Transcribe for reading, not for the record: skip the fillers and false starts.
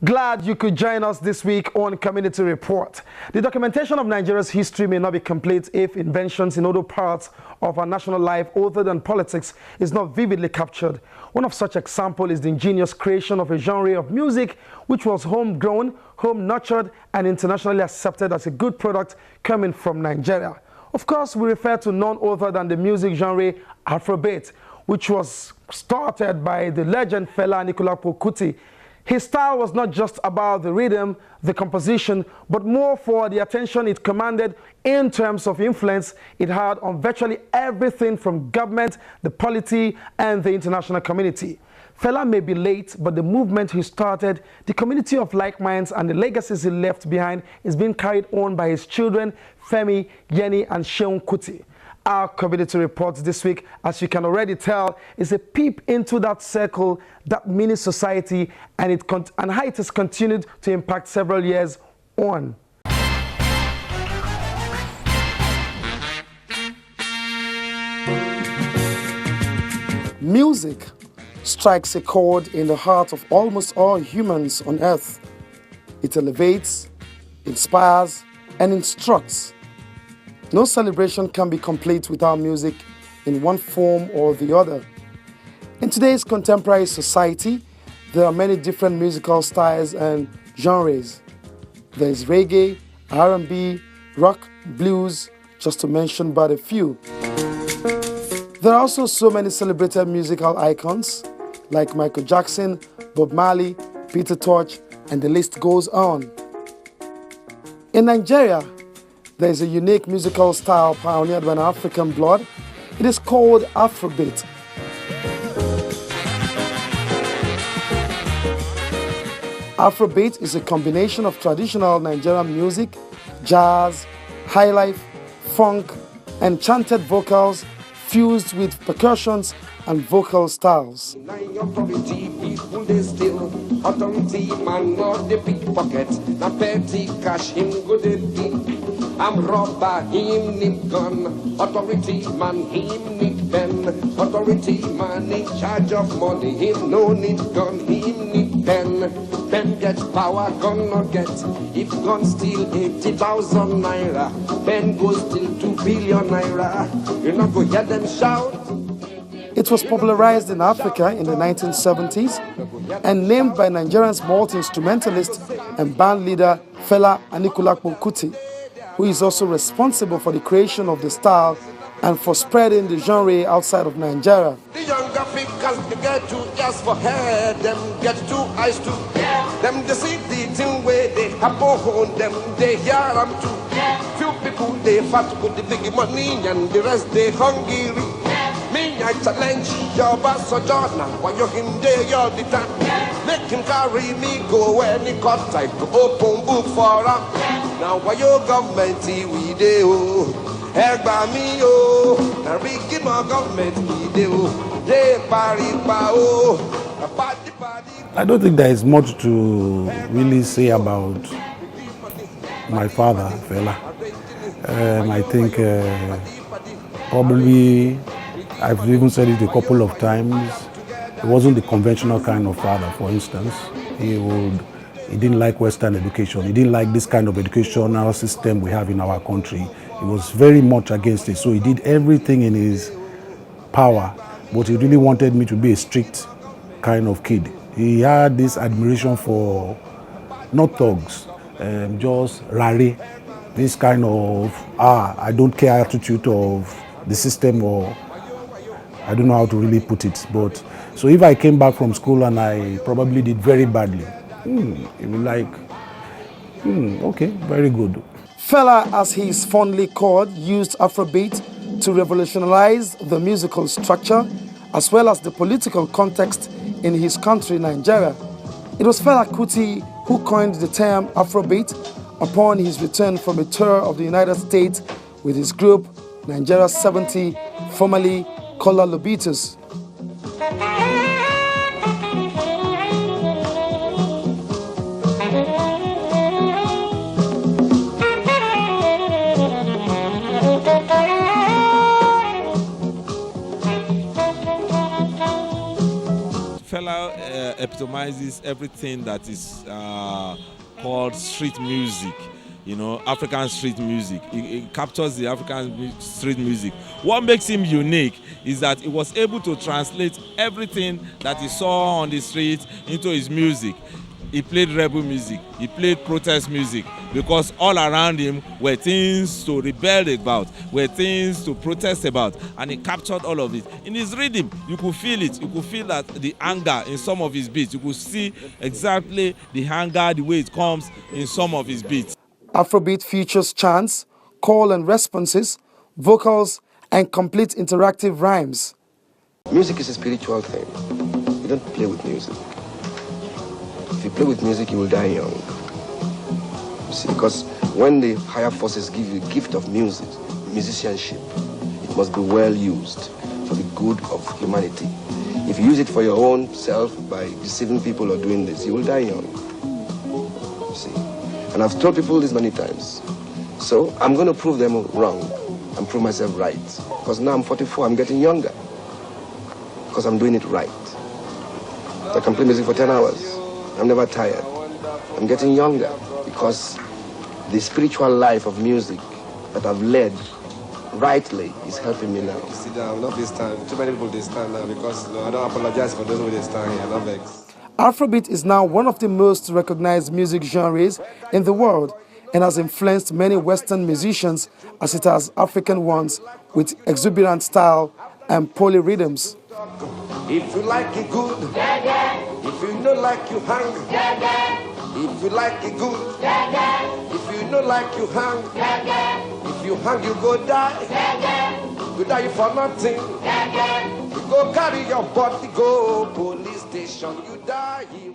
Glad you could join us this week on Community Report. The documentation of Nigeria's history may not be complete if inventions in other parts of our national life other than politics is not vividly captured. One of such examples is the ingenious creation of a genre of music which was homegrown, home-nurtured, and internationally accepted as a good product coming from Nigeria. Of course, we refer to none other than the music genre Afrobeat, which was started by the legend Fela Anikulapo Kuti. His style was not just about the rhythm, the composition, but more for the attention it commanded in terms of influence it had on virtually everything from government, the polity, and the international community. Fela may be late, but the movement he started, the community of like minds, and the legacies he left behind is being carried on by his children, Femi, Yeni, and Seun Kuti. Our community report this week, as you can already tell, is a peep into that circle, that mini society, and how it has continued to impact several years on. Music strikes a chord in the heart of almost all humans on earth. It elevates, inspires, and instructs. No celebration can be complete without music in one form or the other. In today's contemporary society, there are many different musical styles and genres. There is reggae, R&B, rock, blues, just to mention but a few. There are also so many celebrated musical icons like Michael Jackson, Bob Marley, Peter Tosh, and the list goes on. In Nigeria, there is a unique musical style pioneered by an African blood. It is called Afrobeat. Afrobeat is a combination of traditional Nigerian music, jazz, highlife, funk, and chanted vocals fused with percussions and vocal styles. I'm robber, him need gun. Authority man, him need pen. Authority man in charge of money, him no need gun, him need pen. Pen get power, gun not get. If gun steal 80,000 naira, pen go steal 2 billion naira. You not go hear them shout. It was popularized in Africa in the 1970s and named by Nigerian's multi-instrumentalist and band leader Fela Anikulapo Kuti, who is also responsible for the creation of the style and for spreading the genre outside of Nigeria. The young Africans, they get 2 ears for head, them get 2 eyes too. Them they see the thing where they have on them, they hear them too. Few people they fat with the big money and the rest they hungry. Me I challenge your boss or Jordan, while you're in there you're the time. Make him carry me go when he cut type to open book for him. Now why your government we do? Help by me oh. Now we give my government we do. I don't think there is much to really say about my father, Fela. I think probably I've even said it a couple of times. He wasn't the conventional kind of father, for instance. He didn't like Western education. He didn't like this kind of educational system we have in our country. He was very much against it. So he did everything in his power. But he really wanted me to be a strict kind of kid. He had this admiration for not thugs, just rare. This kind of, I don't care attitude of the system, or I don't know how to really put it. But so if I came back from school and I probably did very badly, he would like, okay, very good. Fela, as he is fondly called, used Afrobeat to revolutionize the musical structure as well as the political context in his country, Nigeria. It was Fela Kuti who coined the term Afrobeat upon his return from a tour of the United States with his group, Nigeria 70, formerly Kola Lobitos. Fela epitomizes everything that is called street music. You know, African street music. It captures the African street music. What makes him unique is that he was able to translate everything that he saw on the street into his music. He played rebel music, he played protest music, because all around him were things to rebel about, were things to protest about, and he captured all of it. In his rhythm, you could feel it. You could feel that the anger in some of his beats. You could see exactly the anger, the way it comes in some of his beats. Afrobeat features chants, call and responses, vocals, and complete interactive rhymes. Music is a spiritual thing. You don't play with music. If you play with music, you will die young. You see, because when the higher forces give you the gift of music, musicianship, it must be well used for the good of humanity. If you use it for your own self by deceiving people or doing this, you will die young. You see, and I've told people this many times. So I'm going to prove them wrong and prove myself right. Because now I'm 44, I'm getting younger. Because I'm doing it right. I can play music for 10 hours. I'm never tired. I'm getting younger because the spiritual life of music that I've led rightly is helping me now. Sit down, not this time. Too many people they stand now because I don't apologize for those who they stand here. Not vex. Afrobeat is now one of the most recognized music genres in the world and has influenced many Western musicians as it has African ones with exuberant style and polyrhythms. If you like it good, if you don't like you hang. If you like it good, if you don't like you hang. If you hang, you go die. You die for nothing. You go carry your body, go police station. You die here.